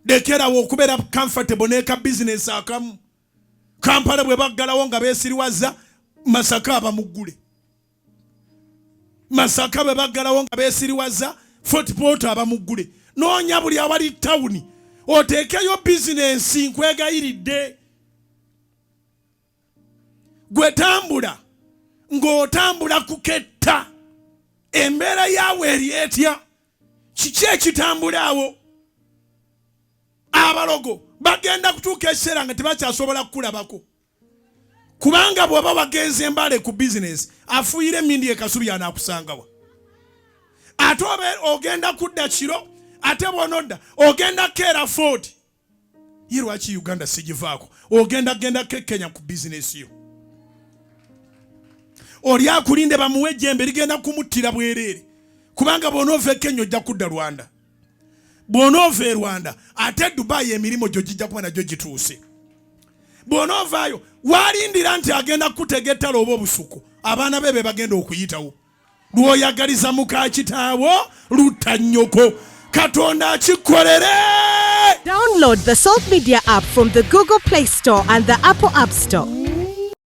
Lekelawo okubeera comfortable n'eka business akamu. Kampala bwe baggalawo nga beesiriwaza Masaka abamuggule. Masaka bwe baggalawo nga beesiriwaza Fort Portal abamuggule. Noonya buli awali tawuni oteekeyo bizinensi nkwegayiridde. Gwe tambula ng'otambula kuketta. Embeera yaawe eri etya? Kiki ekitambulaawo? Abalogo bagenda kutuuka ekiseera nga tebakyasobola kukulabako. Kubanga bw'oba wagenze embale ku bizinesi afuuyire Mindi Kasubi anaakusangawa. Ate ogenda kudda kiro ate bw'onodda ogenda keera Ford. Ye lwaki Uganda sigivaako? Ogenda Kenya ku bizinesi yo. Oli akulinde bamuwe ejjembe ligenda kumuttira bwereere. Kubanga bw'onoova e Kenya ojja kudda Rwanda. Bw'onoova e Rwanda ate Dubai emirimu gyo gijja kuba nagyo gituuse. Bw'onoovaayo walindira nti agenda kutegetta oba obusuku. Abaana be bagenda okuyitawo. Lw'oyagaliza muka kitaawo lutta nnyoko. Katonda akikolere. Download the Salt Media app from the Google Play Store and the Apple App Store.